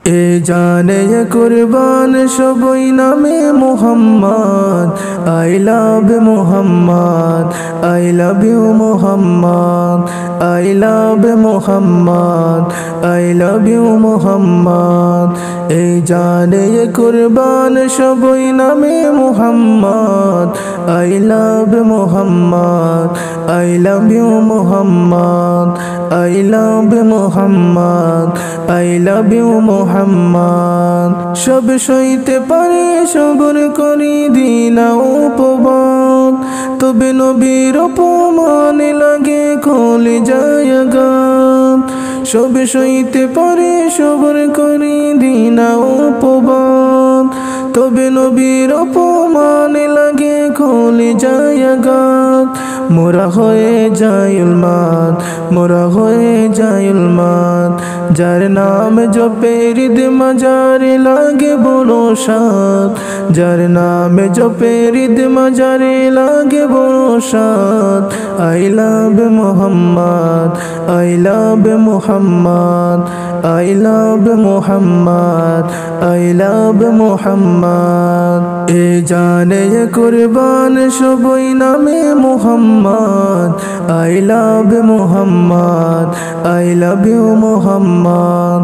এ জানে কুরবান সবই নামে Muhammad I love Muhammad I love you Muhammad I love Muhammad I love you Muhammad এ জানে কুরবান সবই নামে Muhammad I love Muhammad I love you Muhammad I love Muhammad I love you Muhammad সব সইতে পারে সবর করি দিনা উপবাদ তবে নবীর অপমানে লাগে কলি যায় গান সব সইতে পারে সবর করি দিনা উপবাদ তবে নবীর অপমানে লাগে কলি যায় গান মোরা হয়ে যায় উন্মাদ মোরা হয়ে যায় উন্মাদ যার নাম জপে হৃদ মাজারে লাগে বড় সাদ যার নাম জপে হৃদ মাজারে লাগে বড় সাদ I love Muhammad I love Muhammad I love Muhammad I love Muhammad এ জানে কুরবান সবই নামে Muhammad I love Muhammad I love you Muhammad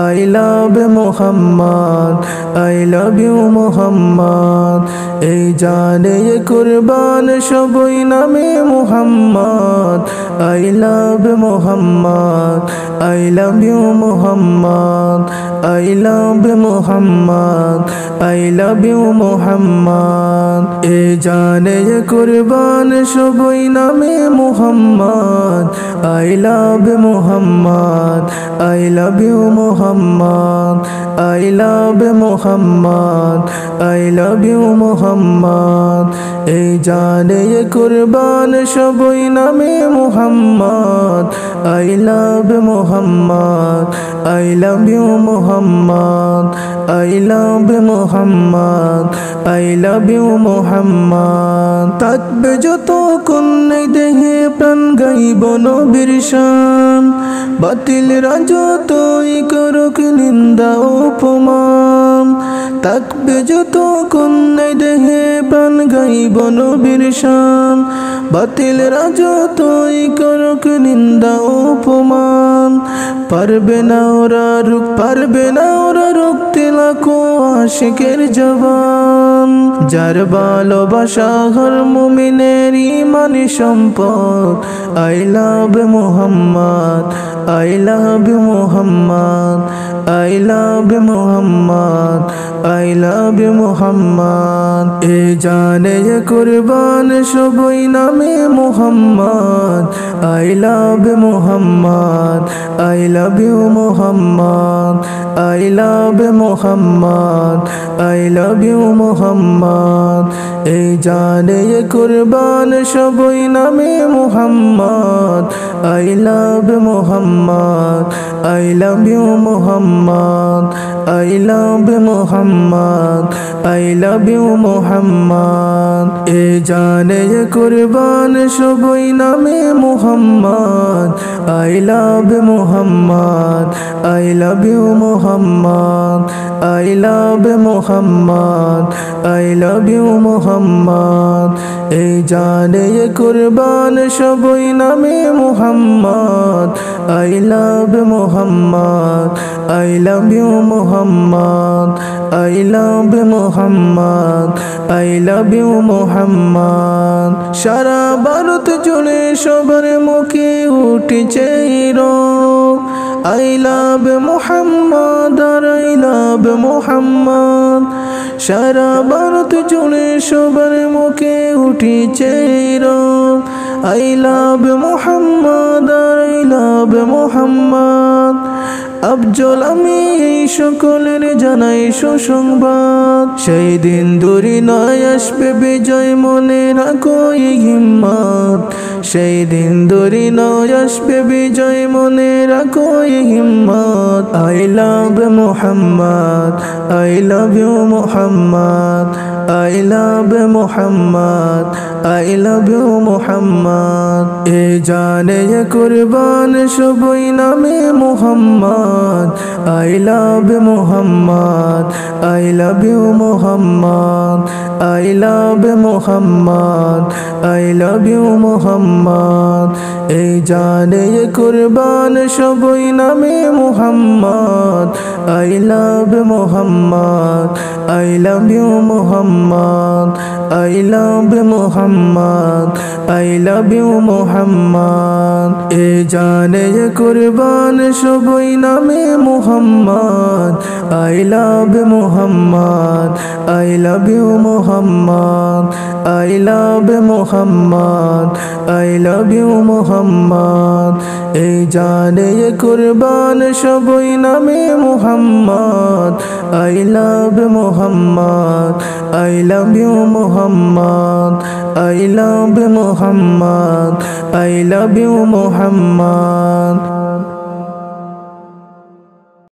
I love Muhammad I love you Muhammad এই জানে কুরবান সবই নামে Muhammad I love Muhammad I love you Muhammad I love Muhammad I love you Muhammad এ জানে কুরবান সবই নামে Muhammad I love Muhammad I love you Muhammad I love Muhammad I love you Muhammad এই জানে কুরবান সবই নামে Muhammad I love Muhammad I love you Muhammad I love Muhammad I love you Muhammad থাকবে যতক্ষণ এই দেহে প্রাণ গাইব নবীর শান বাতিল যতই করুক নিন্দা উপমান থাকবে যতক্ষণ এই দেহে প্রাণ গাইব নবীর শান বাতিল যতই করুক নিন্দা উপমান পারবে না ওরা রুখতে লাখো আশিকের জবান যার ভালোবাসা হর মুমিনের ইমানি সম্পদ I love Muhammad I love Muhammad I love Muhammad I love Muhammad এ জানে কুরবান সবই নামে Muhammad I love Muhammad I love you Muhammad I love Muhammad I love you Muhammad এই জানে কুরবান সবই নামে Muhammad I love Muhammad I love you Muhammad I love Muhammad I love you Muhammad এ জানে কুরবান সবই নামে Muhammad I love Muhammad I love you Muhammad I love Muhammad I love you Muhammad এই জানে কুরবান সবই নামে Muhammad I love Muhammad I love you Muhammad I love Muhammad I love you Muhammad সারা ভারত জুড়ে সবার মুখে উঠেছে আই লাভ মুহাম্মদ আর আই লাভ মুহাম্মদ সারা ভারত জুড়ে সবার মুখে উঠেছে আই লাভ মুহাম্মদ আর আই লাভ মুহাম্মদ আফজল আমি এই সকলের জানাই সুসংবাদ সেই দিন দূরে নয় আসবে বিজয় মনে রাখো এই হিম্মত সেই দিন দূরে নয় আসবে বিজয় মনে রাখো এই হিম্মত I love Muhammad I love you Muhammad I love Muhammad I love you Muhammad এ জানে কুরবান সবই নামে Muhammad I love love you Muhammad, I love you Muhammad, I love you Muhammad, I love you Muhammad. এই জানে কুরবান সবই নামে Muhammad, I love you Muhammad, I love you Muhammad, I love you Muhammad, I love you Muhammad. এই জানে কুরবান সবই নামে Muhammad, I love you Muhammad, I love you Muhammad, I love you Muhammad, I love you Muhammad. এই জানে কুরবান সবই নামে Muhammad, I love you Muhammad, I love you Muhammad, I love you Muhammad, I love you Muhammad.